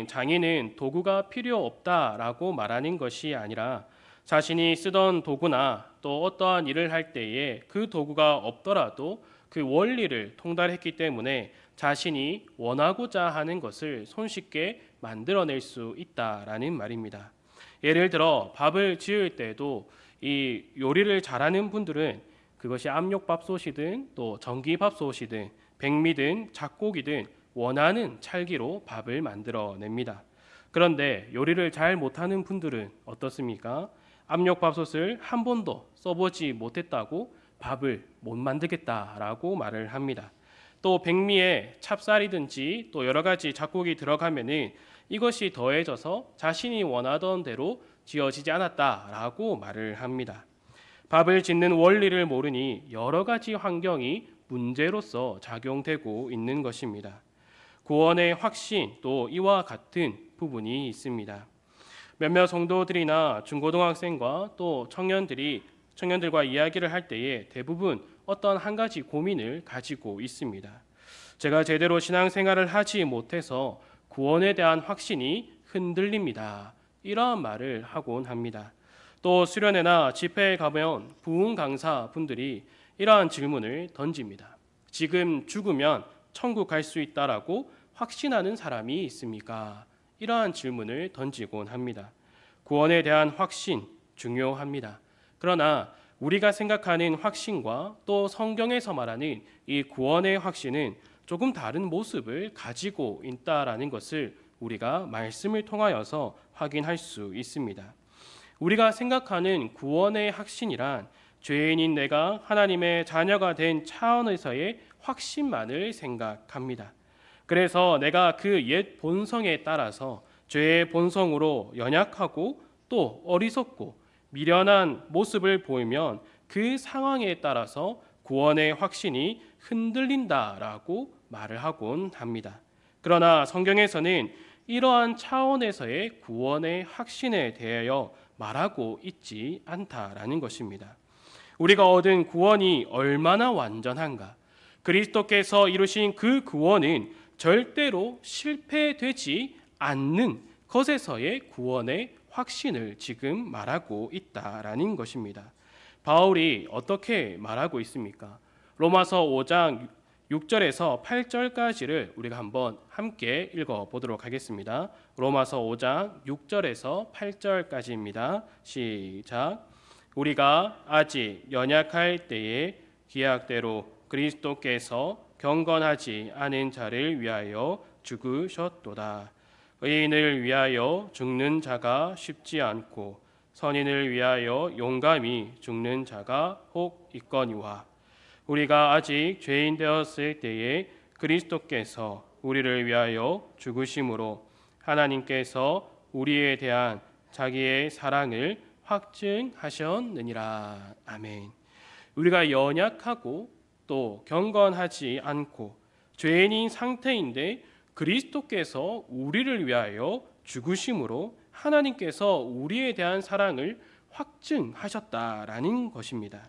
장인은 도구가 필요 없다라고 말하는 것이 아니라 자신이 쓰던 도구나 또 어떠한 일을 할 때에 그 도구가 없더라도 그 원리를 통달했기 때문에 자신이 원하고자 하는 것을 손쉽게 만들어낼 수 있다라는 말입니다. 예를 들어 밥을 지을 때도 이 요리를 잘하는 분들은 그것이 압력밥솥이든 또 전기밥솥이든 백미든 작곡이든 원하는 찰기로 밥을 만들어냅니다. 그런데 요리를 잘 못하는 분들은 어떻습니까? 압력밥솥을 한 번도 써보지 못했다고 밥을 못 만들겠다라고 말을 합니다. 또 백미에 찹쌀이든지 또 여러 가지 작곡이 들어가면은 이것이 더해져서 자신이 원하던 대로 지어지지 않았다라고 말을 합니다. 밥을 짓는 원리를 모르니 여러 가지 환경이 문제로서 작용되고 있는 것입니다. 구원의 확신 또 이와 같은 부분이 있습니다. 몇몇 성도들이나 중고등학생과 또 청년들과 이야기를 할 때에 대부분 어떤 한 가지 고민을 가지고 있습니다. 제가 제대로 신앙생활을 하지 못해서 구원에 대한 확신이 흔들립니다. 이러한 말을 하곤 합니다. 또 수련회나 집회에 가면 부흥 강사 분들이 이러한 질문을 던집니다. 지금 죽으면 천국 갈 수 있다라고 확신하는 사람이 있습니까? 이러한 질문을 던지곤 합니다. 구원에 대한 확신 중요합니다. 그러나 우리가 생각하는 확신과 또 성경에서 말하는 이 구원의 확신은 조금 다른 모습을 가지고 있다라는 것을 우리가 말씀을 통하여서 확인할 수 있습니다. 우리가 생각하는 구원의 확신이란 죄인인 내가 하나님의 자녀가 된 차원에서의 확신만을 생각합니다. 그래서 내가 그 옛 본성에 따라서 죄의 본성으로 연약하고 또 어리석고 미련한 모습을 보이면 그 상황에 따라서 구원의 확신이 흔들린다라고 말을 하곤 합니다. 그러나 성경에서는 이러한 차원에서의 구원의 확신에 대하여 말하고 있지 않다라는 것입니다. 우리가 얻은 구원이 얼마나 완전한가? 그리스도께서 이루신 그 구원은 절대로 실패되지 않는 것에서의 구원의 확신을 지금 말하고 있다라는 것입니다. 바울이 어떻게 말하고 있습니까? 로마서 5장 6절에서 8절까지를 우리가 한번 함께 읽어보도록 하겠습니다. 로마서 5장 6절에서 8절까지입니다. 시작. 우리가 아직 연약할 때에 기약대로 그리스도께서 경건하지 않은 자를 위하여 죽으셨도다. 의인을 위하여 죽는 자가 쉽지 않고 선인을 위하여 용감히 죽는 자가 혹 있거니와 우리가 아직 죄인 되었을 때에 그리스도께서 우리를 위하여 죽으심으로 하나님께서 우리에 대한 자기의 사랑을 확증하셨느니라. 아멘. 우리가 연약하고 또 경건하지 않고 죄인인 상태인데 그리스도께서 우리를 위하여 죽으심으로 하나님께서 우리에 대한 사랑을 확증하셨다라는 것입니다.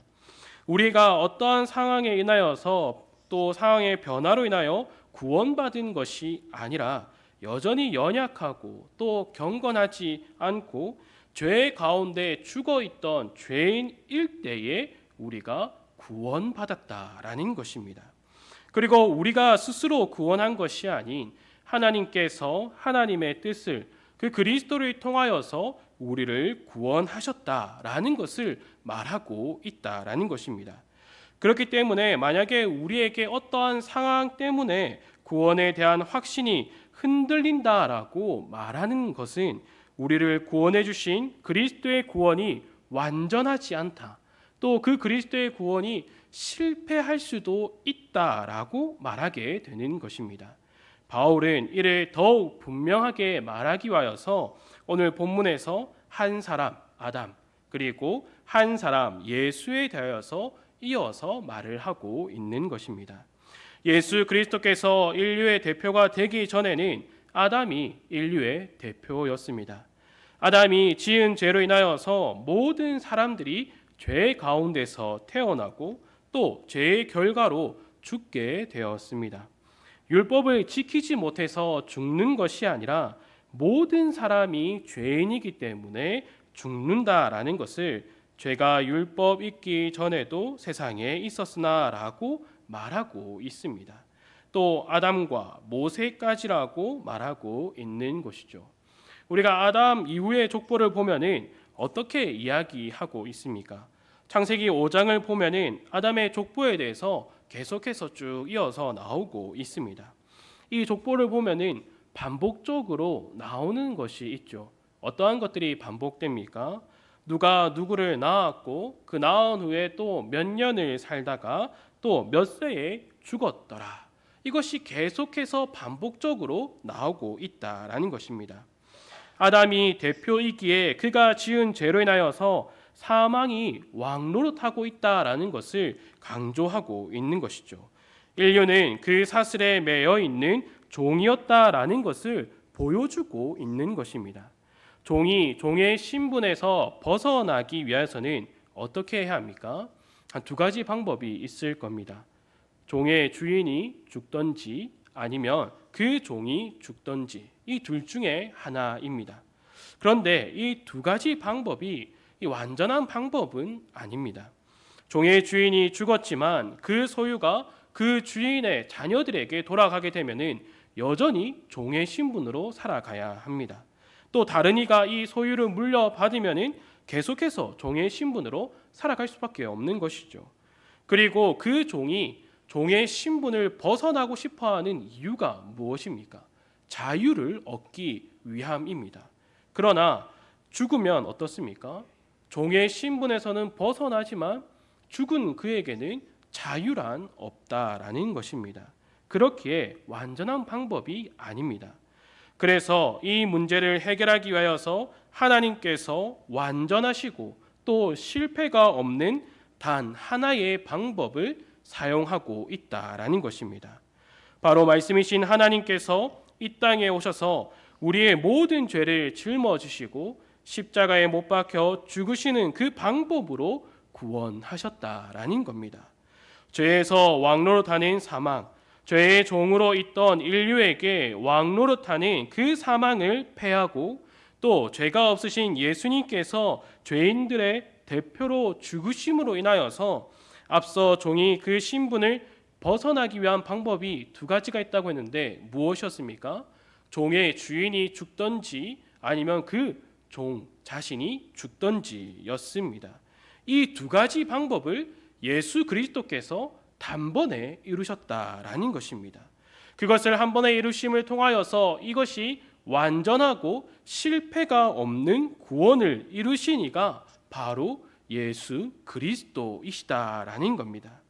우리가 어떠한 상황에 인하여서 또 상황의 변화로 인하여 구원받은 것이 아니라 여전히 연약하고 또 경건하지 않고 죄 가운데 죽어있던 죄인일 때에 우리가 구원받았다라는 것입니다. 그리고 우리가 스스로 구원한 것이 아닌 하나님께서 하나님의 뜻을 그 그리스도를 통하여서 우리를 구원하셨다라는 것을 말하고 있다라는 것입니다. 그렇기 때문에 만약에 우리에게 어떠한 상황 때문에 구원에 대한 확신이 흔들린다라고 말하는 것은 우리를 구원해 주신 그리스도의 구원이 완전하지 않다. 또 그 그리스도의 구원이 실패할 수도 있다라고 말하게 되는 것입니다. 바울은 이를 더욱 분명하게 말하기 위하여서 오늘 본문에서 한 사람 아담 그리고 한 사람 예수에 대하여서 이어서 말을 하고 있는 것입니다. 예수 그리스도께서 인류의 대표가 되기 전에는 아담이 인류의 대표였습니다. 아담이 지은 죄로 인하여서 모든 사람들이 죄 가운데서 태어나고 또 죄의 결과로 죽게 되었습니다. 율법을 지키지 못해서 죽는 것이 아니라 모든 사람이 죄인이기 때문에 죽는다라는 것을 죄가 율법 있기 전에도 세상에 있었으나라고 말하고 있습니다. 또 아담과 모세까지라고 말하고 있는 것이죠. 우리가 아담 이후의 족보를 보면은 어떻게 이야기하고 있습니까? 창세기 5장을 보면은 아담의 족보에 대해서 계속해서 쭉 이어서 나오고 있습니다. 이 족보를 보면은 반복적으로 나오는 것이 있죠. 어떠한 것들이 반복됩니까? 누가 누구를 낳았고 그 낳은 후에 또 몇 년을 살다가 또 몇 세에 죽었더라. 이것이 계속해서 반복적으로 나오고 있다라는 것입니다. 아담이 대표이기에 그가 지은 죄로 인하여서 사망이 왕노릇하고 있다라는 것을 강조하고 있는 것이죠. 인류는 그 사슬에 매여 있는 종이었다라는 것을 보여주고 있는 것입니다. 종이 종의 신분에서 벗어나기 위해서는 어떻게 해야 합니까? 한 두 가지 방법이 있을 겁니다. 종의 주인이 죽던지 아니면 그 종이 죽던지 이 둘 중에 하나입니다. 그런데 이 두 가지 방법이 이 완전한 방법은 아닙니다. 종의 주인이 죽었지만 그 소유가 그 주인의 자녀들에게 돌아가게 되면은 여전히 종의 신분으로 살아가야 합니다. 또 다른 이가 이 소유를 물려받으면은 계속해서 종의 신분으로 살아갈 수밖에 없는 것이죠. 그리고 그 종이 종의 신분을 벗어나고 싶어하는 이유가 무엇입니까? 자유를 얻기 위함입니다. 그러나 죽으면 어떻습니까? 종의 신분에서는 벗어나지만 죽은 그에게는 자유란 없다라는 것입니다. 그렇기에 완전한 방법이 아닙니다. 그래서 이 문제를 해결하기 위하여서 하나님께서 완전하시고 또 실패가 없는 단 하나의 방법을 사용하고 있다라는 것입니다. 바로 말씀이신 하나님께서 이 땅에 오셔서 우리의 모든 죄를 짊어지시고 십자가에 못 박혀 죽으시는 그 방법으로 구원하셨다라는 겁니다. 죄에서 왕노릇하는 사망, 죄의 종으로 있던 인류에게 왕노릇하는 그 사망을 패하고 또 죄가 없으신 예수님께서 죄인들의 대표로 죽으심으로 인하여서 앞서 종이 그 신분을 벗어나기 위한 방법이 두 가지가 있다고 했는데 무엇이었습니까? 종의 주인이 죽던지 아니면 그 종 자신이 죽던지였습니다. 이 두 가지 방법을 예수 그리스도께서 단번에 이루셨다라는 것입니다. 그것을 한 번에 이루심을 통하여서 이것이 완전하고 실패가 없는 구원을 이루신 이가 바로 예수 그리스도이시다라는 겁니다.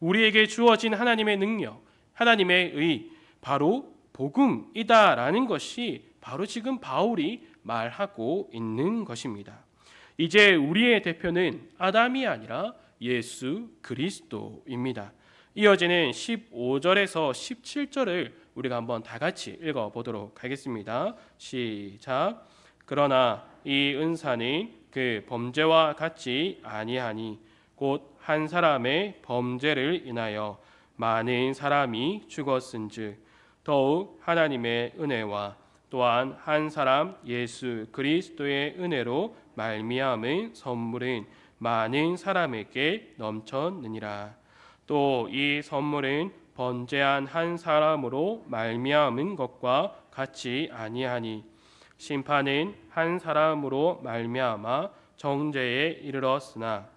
우리에게 주어진 하나님의 능력, 하나님의 의, 바로 복음이다라는 것이 바로 지금 바울이 말하고 있는 것입니다. 이제 우리의 대표는 아담이 아니라 예수 그리스도입니다. 이어지는 15절에서 17절을 우리가 한번 다 같이 읽어보도록 하겠습니다. 시작. 그러나 이 은사는 그 범죄와 같지 아니하니 곧 한 사람의 범죄를 인하여 많은 사람이 죽었은즉 더욱 하나님의 은혜와 또한 한 사람 예수 그리스도의 은혜로 말미암은 선물은 많은 사람에게 넘쳤느니라. 또 이 선물은 번제한 한 사람으로 말미암은 것과 같이 아니하니 심판은 한 사람으로 말미암아 정죄에 이르렀으나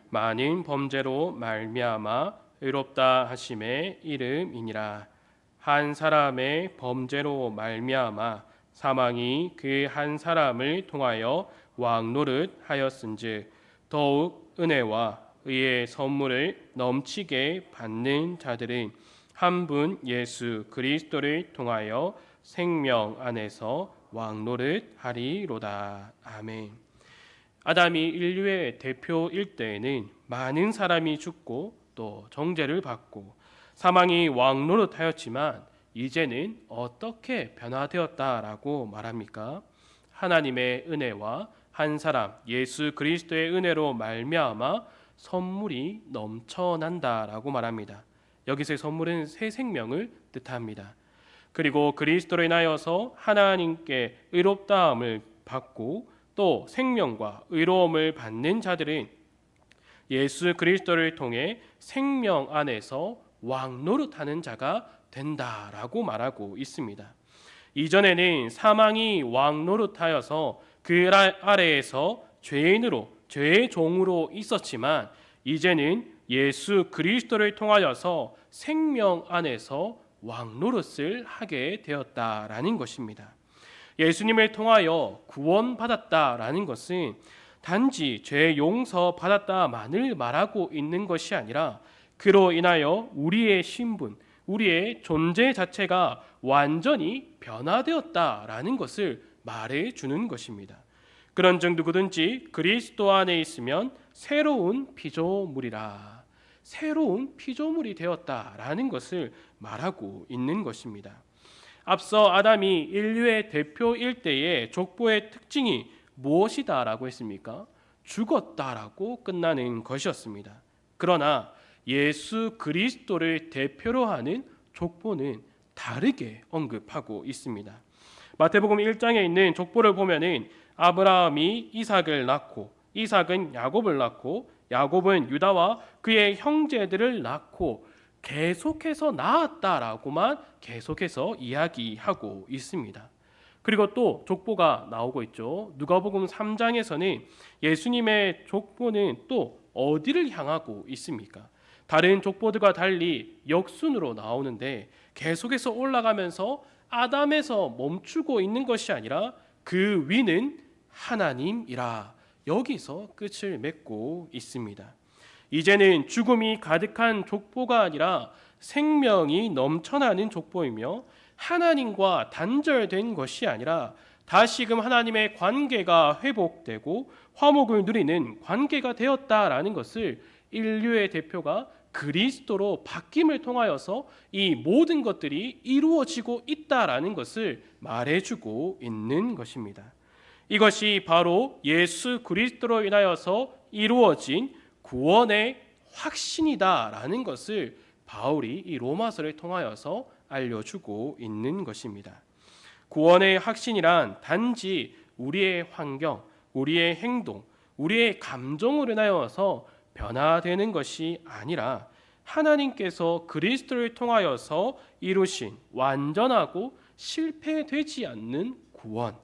많은 범죄로 말미암아 의롭다 하심의 이름이니라. 한 사람의 범죄로 말미암아 사망이 그 한 사람을 통하여 왕노릇 하였은즉 더욱 은혜와 의의 선물을 넘치게 받는 자들은 한 분 예수 그리스도를 통하여 생명 안에서 왕노릇 하리로다. 아멘. 아담이 인류의 대표일 때에는 많은 사람이 죽고 또 정죄를 받고 사망이 왕노릇하였지만 이제는 어떻게 변화되었다라고 말합니까? 하나님의 은혜와 한 사람 예수 그리스도의 은혜로 말미암아 선물이 넘쳐난다라고 말합니다. 여기서의 선물은 새 생명을 뜻합니다. 그리고 그리스도로 인하여서 하나님께 의롭다함을 받고 또 생명과 의로움을 받는 자들은 예수 그리스도를 통해 생명 안에서 왕노릇하는 자가 된다라고 말하고 있습니다. 이전에는 사망이 왕노릇하여서 그 아래에서 죄인으로 죄의 종으로 있었지만 이제는 예수 그리스도를 통하여서 생명 안에서 왕노릇을 하게 되었다라는 것입니다. 예수님을 통하여 구원받았다라는 것은 단지 죄 용서 받았다만을 말하고 있는 것이 아니라 그로 인하여 우리의 신분, 우리의 존재 자체가 완전히 변화되었다라는 것을 말해 주는 것입니다. 그런즉 누구든지 그리스도 안에 있으면 새로운 피조물이라, 새로운 피조물이 되었다라는 것을 말하고 있는 것입니다. 앞서 아담이 인류의 대표일 때의 족보의 특징이 무엇이다라고 했습니까? 죽었다라고 끝나는 것이었습니다. 그러나 예수 그리스도를 대표로 하는 족보는 다르게 언급하고 있습니다. 마태복음 1장에 있는 족보를 보면은 아브라함이 이삭을 낳고 이삭은 야곱을 낳고 야곱은 유다와 그의 형제들을 낳고 계속해서 낳았다라고만 계속해서 이야기하고 있습니다. 그리고 또 족보가 나오고 있죠. 누가복음 3장에서는 예수님의 족보는 또 어디를 향하고 있습니까? 다른 족보들과 달리 역순으로 나오는데 계속해서 올라가면서 아담에서 멈추고 있는 것이 아니라 그 위는 하나님이라 여기서 끝을 맺고 있습니다. 이제는 죽음이 가득한 족보가 아니라 생명이 넘쳐나는 족보이며 하나님과 단절된 것이 아니라 다시금 하나님의 관계가 회복되고 화목을 누리는 관계가 되었다라는 것을 인류의 대표가 그리스도로 바뀜을 통하여서 이 모든 것들이 이루어지고 있다라는 것을 말해주고 있는 것입니다. 이것이 바로 예수 그리스도로 인하여서 이루어진 구원의 확신이다라는 것을 바울이 이 로마서를 통하여서 알려주고 있는 것입니다. 구원의 확신이란 단지 우리의 환경, 우리의 행동, 우리의 감정으로 인하여서 변화되는 것이 아니라 하나님께서 그리스도를 통하여서 이루신 완전하고 실패되지 않는 구원,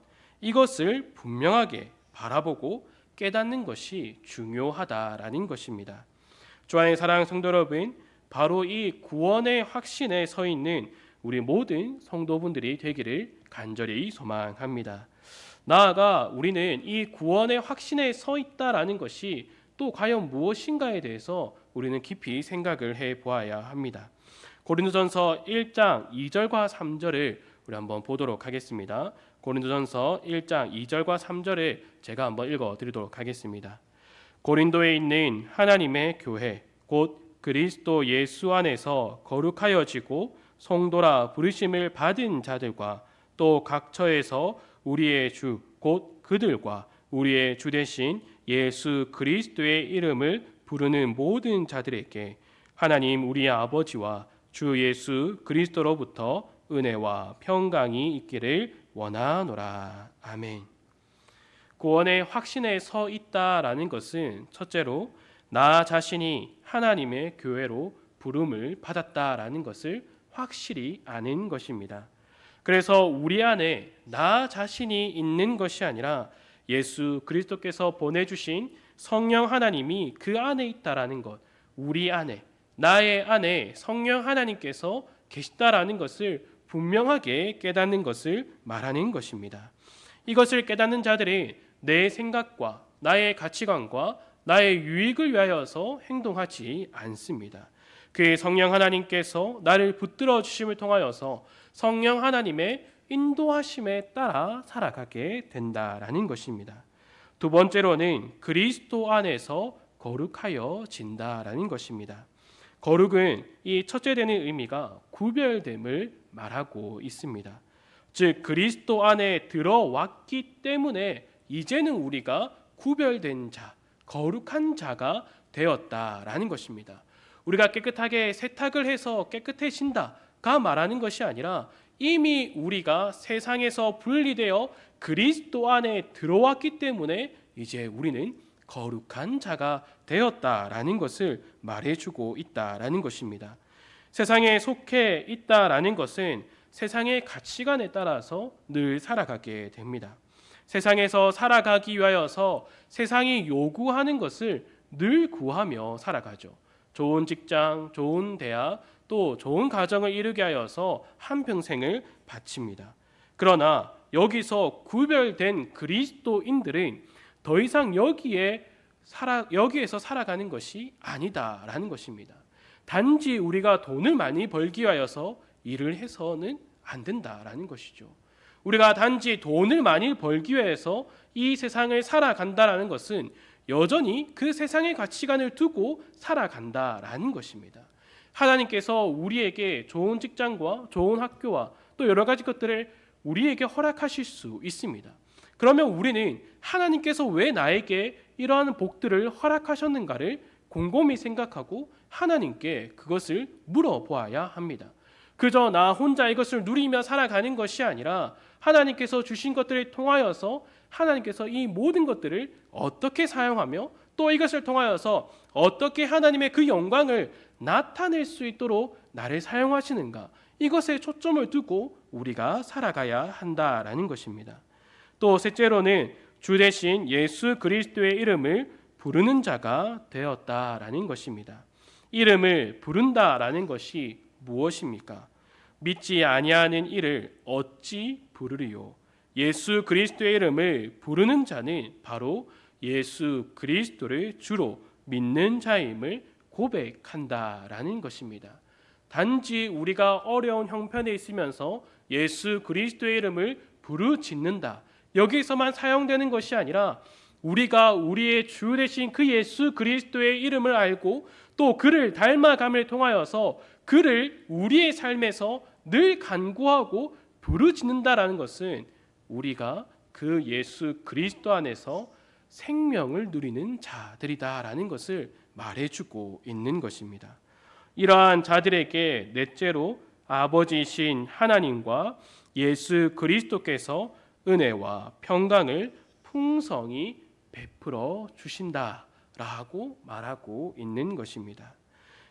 이것을 분명하게 바라보고 깨닫는 것이 중요하다라는 것입니다. 주안의 사랑하는 성도 여러분, 바로 이 구원의 확신에 서 있는 우리 모든 성도분들이 되기를 간절히 소망합니다. 나아가 우리는 이 구원의 확신에 서 있다라는 것이 또 과연 무엇인가에 대해서 우리는 깊이 생각을 해 보아야 합니다. 고린도전서 1장 2절과 3절을 우리 한번 보도록 하겠습니다. 고린도전서 1장 2절과 3절을 제가 한번 읽어 드리도록 하겠습니다. 고린도에 있는 하나님의 교회 곧 그리스도 예수 안에서 거룩하여지고 성도라 부르심을 받은 자들과 또 각처에서 우리의 주 곧 그들과 우리의 주 되신 예수 그리스도의 이름을 부르는 모든 자들에게 하나님 우리의 아버지와 주 예수 그리스도로부터 은혜와 평강이 있기를 원하노라. 아멘. 구원의 확신에 서 있다라는 것은 첫째로 나 자신이 하나님의 교회로 부름을 받았다라는 것을 확실히 아는 것입니다. 그래서 우리 안에 나 자신이 있는 것이 아니라 예수 그리스도께서 보내주신 성령 하나님이 그 안에 있다라는 것, 우리 안에, 나의 안에 성령 하나님께서 계시다라는 것을 분명하게 깨닫는 것을 말하는 것입니다. 이것을 깨닫는 자들이 내 생각과 나의 가치관과 나의 유익을 위하여서 행동하지 않습니다. 그 성령 하나님께서 나를 붙들어 주심을 통하여서 성령 하나님의 인도하심에 따라 살아가게 된다라는 것입니다. 두 번째로는 그리스도 안에서 거룩하여진다라는 것입니다. 거룩은 이 첫째 되는 의미가 구별됨을 말하고 있습니다. 즉 그리스도 안에 들어왔기 때문에 이제는 우리가 구별된 자, 거룩한 자가 되었다라는 것입니다. 우리가 깨끗하게 세탁을 해서 깨끗해진다가 말하는 것이 아니라 이미 우리가 세상에서 분리되어 그리스도 안에 들어왔기 때문에 이제 우리는 거룩한 자가 되었다라는 것을 말해주고 있다라는 것입니다. 세상에 속해 있다라는 것은 세상의 가치관에 따라서 늘 살아가게 됩니다. 세상에서 살아가기 위하여서 세상이 요구하는 것을 늘 구하며 살아가죠. 좋은 직장, 좋은 대학, 또 좋은 가정을 이루게 하여서 한평생을 바칩니다. 그러나 여기서 구별된 그리스도인들은 더 이상 여기에서 살아가는 것이 아니다라는 것입니다. 단지 우리가 돈을 많이 벌기 위하여서 일을 해서는 안 된다라는 것이죠. 우리가 단지 돈을 많이 벌기 위해서 이 세상을 살아간다라는 것은 여전히 그 세상의 가치관을 두고 살아간다라는 것입니다. 하나님께서 우리에게 좋은 직장과 좋은 학교와 또 여러 가지 것들을 우리에게 허락하실 수 있습니다. 그러면 우리는 하나님께서 왜 나에게 이러한 복들을 허락하셨는가를 곰곰이 생각하고 하나님께 그것을 물어보아야 합니다. 그저 나 혼자 이것을 누리며 살아가는 것이 아니라 하나님께서 주신 것들을 통하여서 하나님께서 이 모든 것들을 어떻게 사용하며 또 이것을 통하여서 어떻게 하나님의 그 영광을 나타낼 수 있도록 나를 사용하시는가, 이것에 초점을 두고 우리가 살아가야 한다라는 것입니다. 또 셋째로는 주 대신 예수 그리스도의 이름을 부르는 자가 되었다라는 것입니다. 이름을 부른다라는 것이 무엇입니까? 믿지 아니하는 이를 어찌 부르리요? 예수 그리스도의 이름을 부르는 자는 바로 예수 그리스도를 주로 믿는 자임을 고백한다라는 것입니다. 단지 우리가 어려운 형편에 있으면서 예수 그리스도의 이름을 부르짖는다, 여기서만 사용되는 것이 아니라 우리가 우리의 주 되신 그 예수 그리스도의 이름을 알고 또 그를 닮아감을 통하여서 그를 우리의 삶에서 늘 간구하고 부르짖는다라는 것은 우리가 그 예수 그리스도 안에서 생명을 누리는 자들이다라는 것을 말해주고 있는 것입니다. 이러한 자들에게 넷째로 아버지이신 하나님과 예수 그리스도께서 은혜와 평강을 풍성히 베풀어 주신다라고 말하고 있는 것입니다.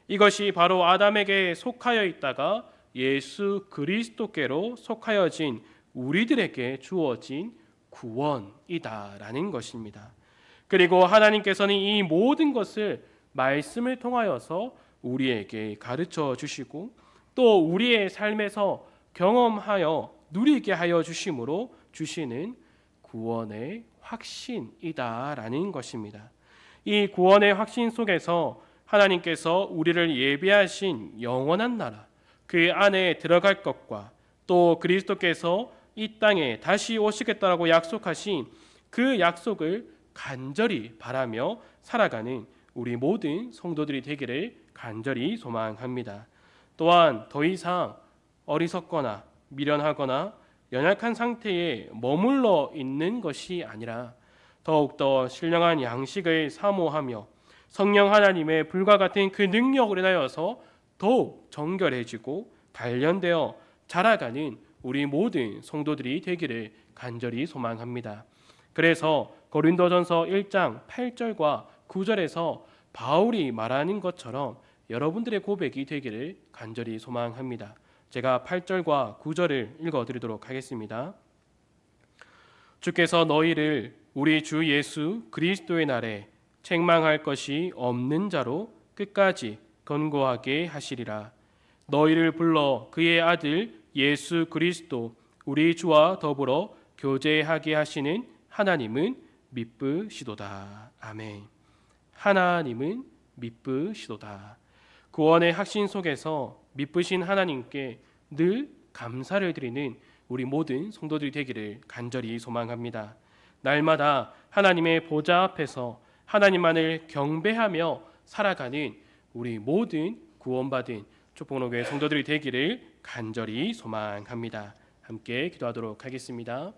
이것이 바로 아담에게 속하여 있다가 예수 그리스도께로 속하여진 우리들에게 주어진 구원이다라는 것입니다. 그리고 하나님께서는 이 모든 것을 말씀을 통하여서 우리에게 가르쳐 주시고 또 우리의 삶에서 경험하여 누리게 하여 주심으로 주시는 구원의 확신이다라는 것입니다. 이 구원의 확신 속에서 하나님께서 우리를 예비하신 영원한 나라, 그 안에 들어갈 것과 또 그리스도께서 이 땅에 다시 오시겠다라고 약속하신 그 약속을 간절히 바라며 살아가는 우리 모든 성도들이 되기를 간절히 소망합니다. 또한 더 이상 어리석거나 미련하거나 연약한 상태에 머물러 있는 것이 아니라 더욱더 신령한 양식을 사모하며 성령 하나님의 불과 같은 그 능력을 인하여서 더욱 정결해지고 단련되어 자라가는 우리 모든 성도들이 되기를 간절히 소망합니다. 그래서 고린도전서 1장 8절과 9절에서 바울이 말하는 것처럼 여러분들의 고백이 되기를 간절히 소망합니다. 제가 8절과 9절을 읽어드리도록 하겠습니다. 주께서 너희를 우리 주 예수 그리스도의 날에 책망할 것이 없는 자로 끝까지 견고하게 하시리라. 너희를 불러 그의 아들 예수 그리스도 우리 주와 더불어 교제하게 하시는 하나님은 미쁘시도다. 아멘. 하나님은 미쁘시도다. 구원의 확신 속에서 미쁘신 하나님께 늘 감사를 드리는 우리 모든 성도들이 되기를 간절히 소망합니다. 날마다 하나님의 보좌 앞에서 하나님만을 경배하며 살아가는 우리 모든 구원받은 축복로교회 성도들이 되기를 간절히 소망합니다. 함께 기도하도록 하겠습니다.